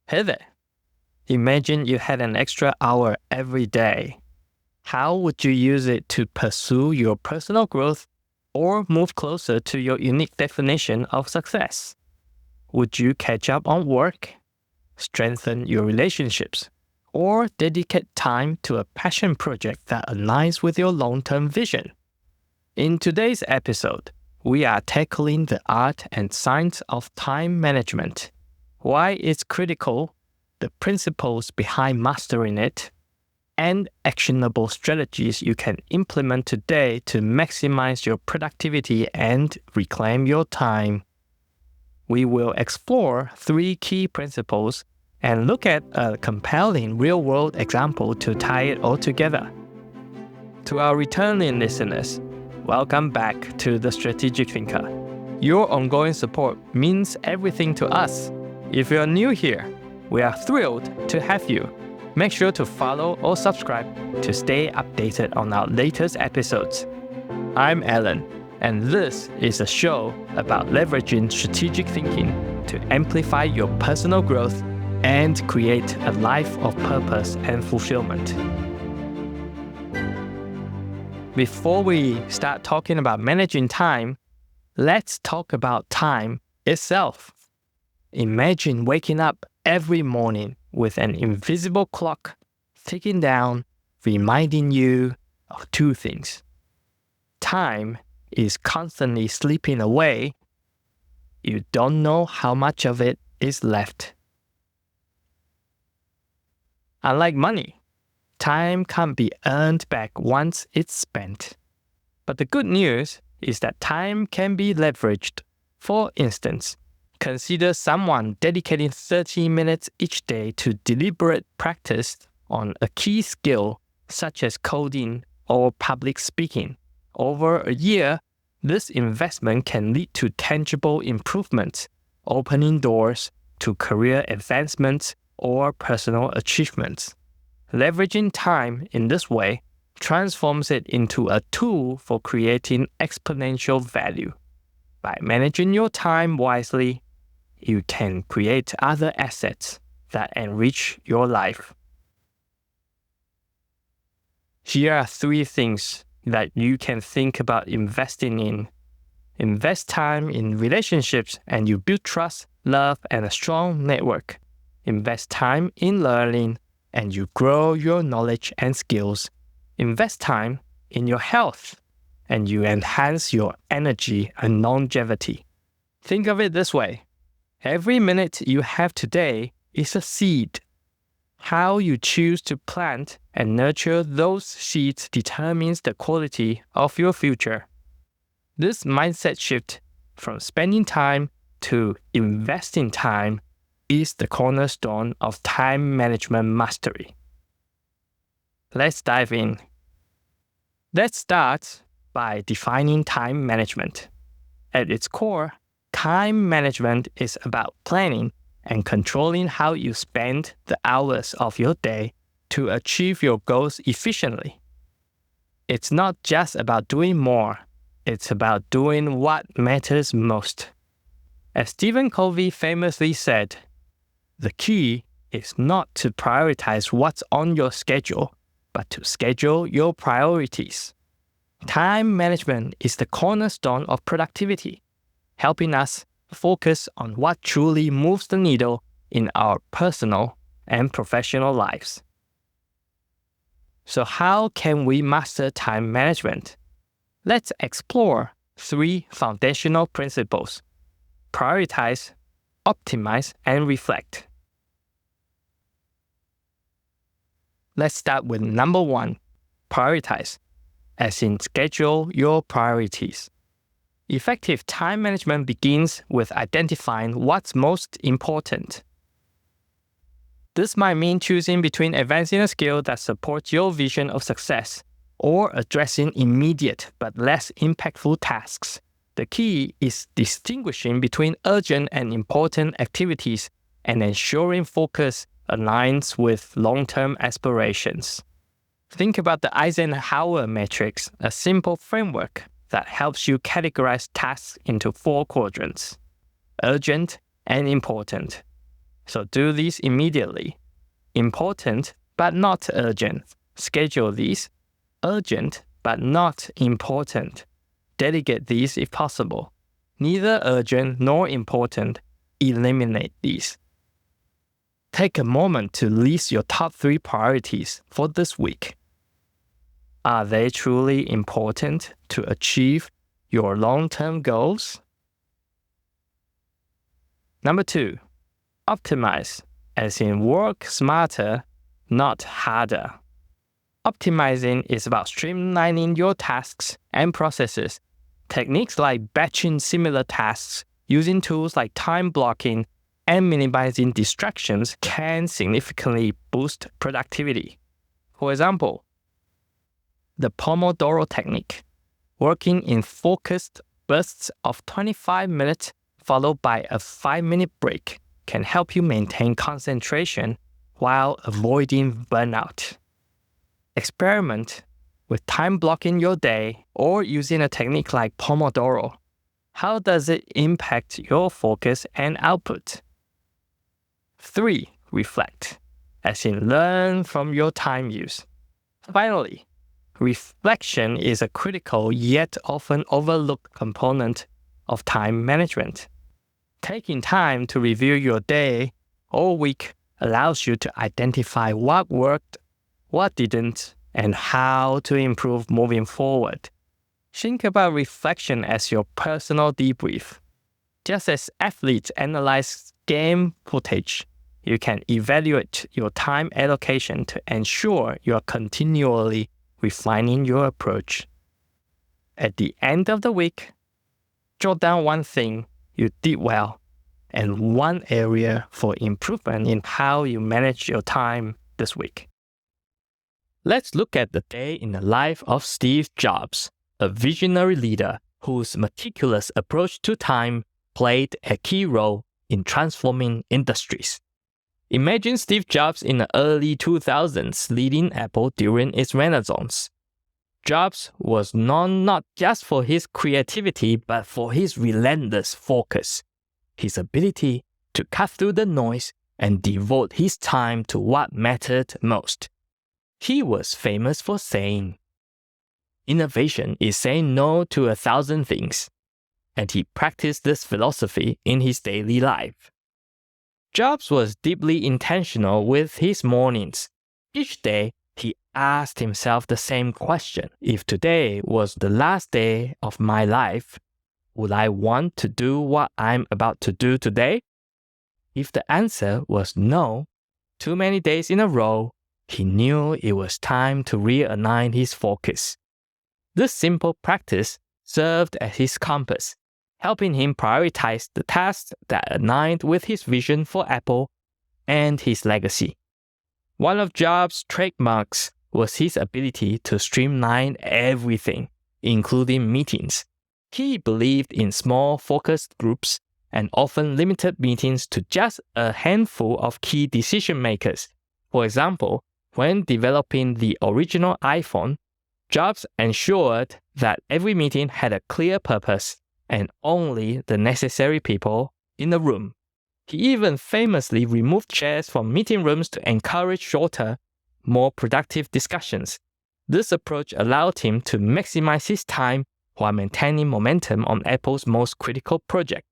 Hey there. Imagine you had an extra hour every day. How would you use it to pursue your personal growth or move closer to your unique definition of success? Would you catch up on work, strengthen your relationships, or dedicate time to a passion project that aligns with your long-term vision? In today's episode, we are tackling the art and science of time management, why it's critical, the principles behind mastering it, and actionable strategies you can implement today to maximize your productivity and reclaim your time. We will explore 3 key principles and look at a compelling real-world example to tie it all together. To our returning listeners, welcome back to The Strategic Thinker. Your ongoing support means everything to us. If you're new here, we are thrilled to have you. Make sure to follow or subscribe to stay updated on our latest episodes. I'm Alan, and this is a show about leveraging strategic thinking to amplify your personal growth and create a life of purpose and fulfillment. Before we start talking about managing time, let's talk about time itself. Imagine waking up every morning with an invisible clock ticking down, reminding you of 2 things. Time is constantly slipping away. You don't know how much of it is left. Unlike money, time can't be earned back once it's spent. But the good news is that time can be leveraged. For instance, consider someone dedicating 30 minutes each day to deliberate practice on a key skill such as coding or public speaking. Over a year, this investment can lead to tangible improvements, opening doors to career advancements or personal achievements. Leveraging time in this way transforms it into a tool for creating exponential value. By managing your time wisely, you can create other assets that enrich your life. Here are 3 things that you can think about investing in. Invest time in relationships and you build trust, love, and a strong network. Invest time in learning and you grow your knowledge and skills. Invest time in your health and you enhance your energy and longevity. Think of it this way. Every minute you have today is a seed. How you choose to plant and nurture those seeds determines the quality of your future. This mindset shift from spending time to investing time is the cornerstone of time management mastery. Let's dive in. Let's start by defining time management. At its core, time management is about planning and controlling how you spend the hours of your day to achieve your goals efficiently. It's not just about doing more, it's about doing what matters most. As Stephen Covey famously said, the key is not to prioritize what's on your schedule, but to schedule your priorities. Time management is the cornerstone of productivity, helping us focus on what truly moves the needle in our personal and professional lives. So how can we master time management? Let's explore 3 foundational principles: prioritize, optimize, and reflect. Let's start with number 1, prioritize, as in schedule your priorities. Effective time management begins with identifying what's most important. This might mean choosing between advancing a skill that supports your vision of success or addressing immediate but less impactful tasks. The key is distinguishing between urgent and important activities and ensuring focus aligns with long-term aspirations. Think about the Eisenhower matrix, a simple framework that helps you categorize tasks into 4 quadrants: urgent and important, So do these immediately. Important but not urgent. Schedule these. Urgent but not important. Delegate these if possible. Neither urgent nor important. Eliminate these. Take a moment to list your top 3 priorities for this week. Are they truly important to achieve your long-term goals? Number 2, optimize, as in work smarter, not harder. Optimizing is about streamlining your tasks and processes. Techniques like batching similar tasks, using tools like time blocking, and minimizing distractions can significantly boost productivity. For example, the Pomodoro technique, working in focused bursts of 25 minutes followed by a 5-minute break, can help you maintain concentration while avoiding burnout. Experiment with time blocking your day or using a technique like Pomodoro. How does it impact your focus and output? 3, reflect, as in learn from your time use. Finally, reflection is a critical yet often overlooked component of time management. Taking time to review your day or week allows you to identify what worked, what didn't, and how to improve moving forward. Think about reflection as your personal debrief. Just as athletes analyze game footage, you can evaluate your time allocation to ensure you are continually refining your approach. At the end of the week, jot down one thing you did well and one area for improvement in how you manage your time this week. Let's look at the day in the life of Steve Jobs, a visionary leader whose meticulous approach to time played a key role in transforming industries. Imagine Steve Jobs in the early 2000s leading Apple during its renaissance. Jobs was known not just for his creativity but for his relentless focus, his ability to cut through the noise and devote his time to what mattered most. He was famous for saying, "Innovation is saying no to 1,000 things," and he practiced this philosophy in his daily life. Jobs was deeply intentional with his mornings. Each day, he asked himself the same question. If today was the last day of my life, would I want to do what I'm about to do today? If the answer was no, too many days in a row, he knew it was time to realign his focus. This simple practice served as his compass, helping him prioritize the tasks that aligned with his vision for Apple and his legacy. One of Jobs' trademarks was his ability to streamline everything, including meetings. He believed in small, focused groups and often limited meetings to just a handful of key decision makers. For example, when developing the original iPhone, Jobs ensured that every meeting had a clear purpose and only the necessary people in the room. He even famously removed chairs from meeting rooms to encourage shorter, more productive discussions. This approach allowed him to maximize his time while maintaining momentum on Apple's most critical project.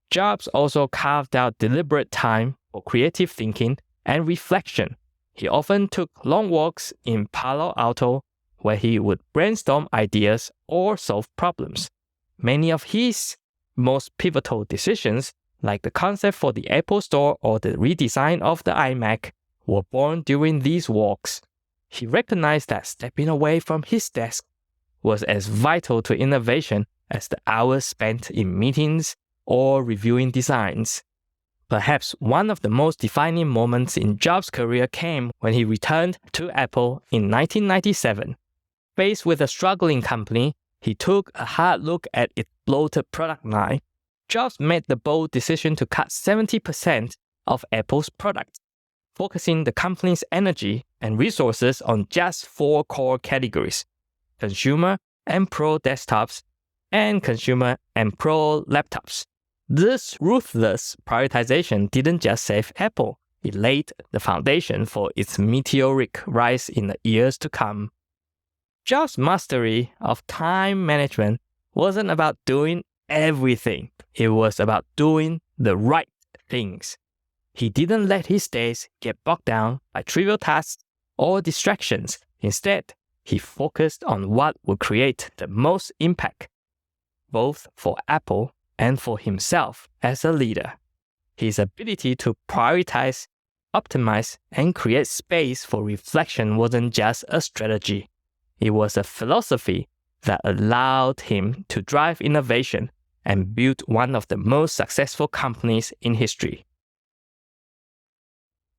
Jobs also carved out deliberate time for creative thinking and reflection. He often took long walks in Palo Alto where he would brainstorm ideas or solve problems. Many of his most pivotal decisions, like the concept for the Apple Store or the redesign of the iMac, were born during these walks. He recognized that stepping away from his desk was as vital to innovation as the hours spent in meetings or reviewing designs. Perhaps one of the most defining moments in Jobs' career came when he returned to Apple in 1997. Faced with a struggling company, he took a hard look at its bloated product line. Jobs made the bold decision to cut 70% of Apple's products, focusing the company's energy and resources on just 4 core categories: consumer and pro desktops, and consumer and pro laptops. This ruthless prioritization didn't just save Apple, it laid the foundation for its meteoric rise in the years to come. Jobs' mastery of time management wasn't about doing everything, it was about doing the right things. He didn't let his days get bogged down by trivial tasks or distractions. Instead, he focused on what would create the most impact, both for Apple and for himself as a leader. His ability to prioritize, optimize, and create space for reflection wasn't just a strategy. It was a philosophy that allowed him to drive innovation and build one of the most successful companies in history.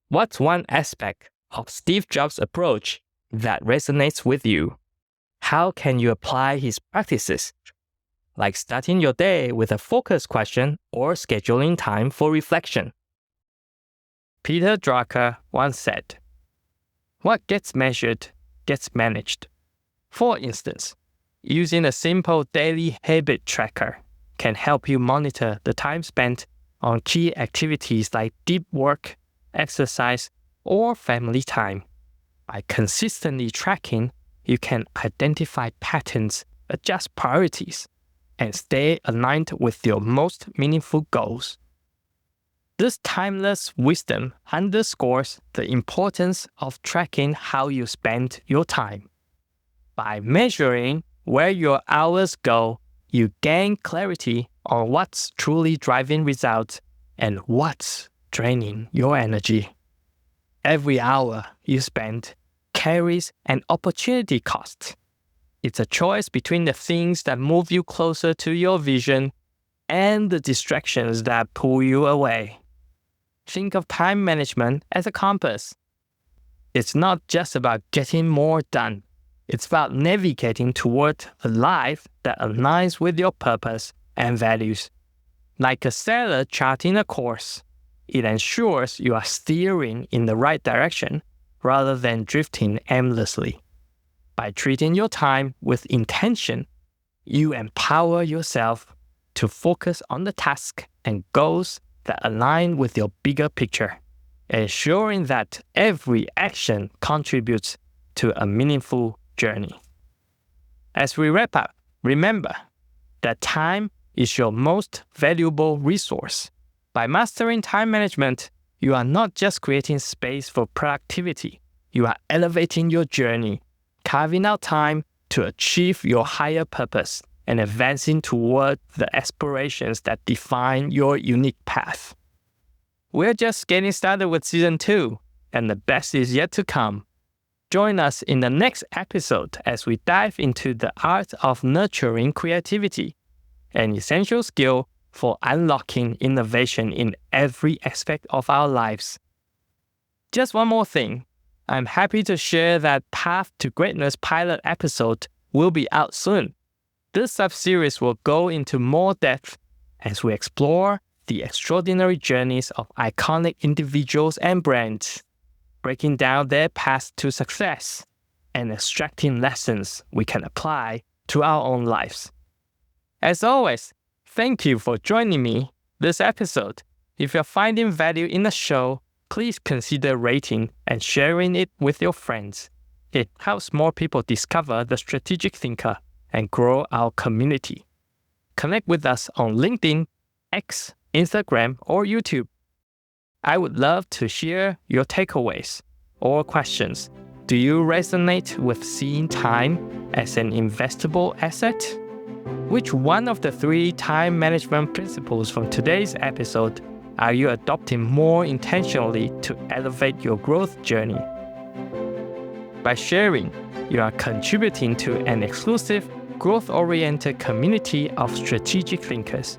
What's one aspect of Steve Jobs' approach that resonates with you? How can you apply his practices, like starting your day with a focus question or scheduling time for reflection? Peter Drucker once said, "What gets measured gets managed." For instance, using a simple daily habit tracker can help you monitor the time spent on key activities like deep work, exercise, or family time. By consistently tracking, you can identify patterns, adjust priorities, and stay aligned with your most meaningful goals. This timeless wisdom underscores the importance of tracking how you spend your time. By measuring where your hours go, you gain clarity on what's truly driving results and what's draining your energy. Every hour you spend carries an opportunity cost. It's a choice between the things that move you closer to your vision and the distractions that pull you away. Think of time management as a compass. It's not just about getting more done. It's about navigating toward a life that aligns with your purpose and values. Like a sailor charting a course, it ensures you are steering in the right direction rather than drifting aimlessly. By treating your time with intention, you empower yourself to focus on the tasks and goals that align with your bigger picture, ensuring that every action contributes to a meaningful journey. As we wrap up, remember that time is your most valuable resource. By mastering time management, you are not just creating space for productivity, you are elevating your journey, carving out time to achieve your higher purpose, and advancing toward the aspirations that define your unique path. We're just getting started with Season 2, and the best is yet to come. Join us in the next episode as we dive into the art of nurturing creativity, an essential skill for unlocking innovation in every aspect of our lives. Just one more thing. I'm happy to share that Path to Greatness pilot episode will be out soon. This sub-series will go into more depth as we explore the extraordinary journeys of iconic individuals and brands, breaking down their paths to success and extracting lessons we can apply to our own lives. As always, thank you for joining me this episode. If you're finding value in the show, please consider rating and sharing it with your friends. It helps more people discover the strategic thinker and grow our community. Connect with us on LinkedIn, X, Instagram, or YouTube. I would love to hear your takeaways or questions. Do you resonate with seeing time as an investable asset? Which one of the 3 time management principles from today's episode are you adopting more intentionally to elevate your growth journey? By sharing, you are contributing to an exclusive, growth-oriented community of strategic thinkers.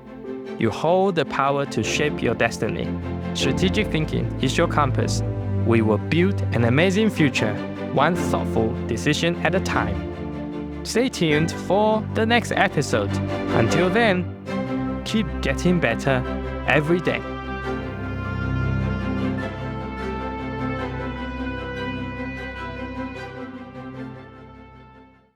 You hold the power to shape your destiny. Strategic thinking is your compass. We will build an amazing future, one thoughtful decision at a time. Stay tuned for the next episode. Until then, keep getting better every day.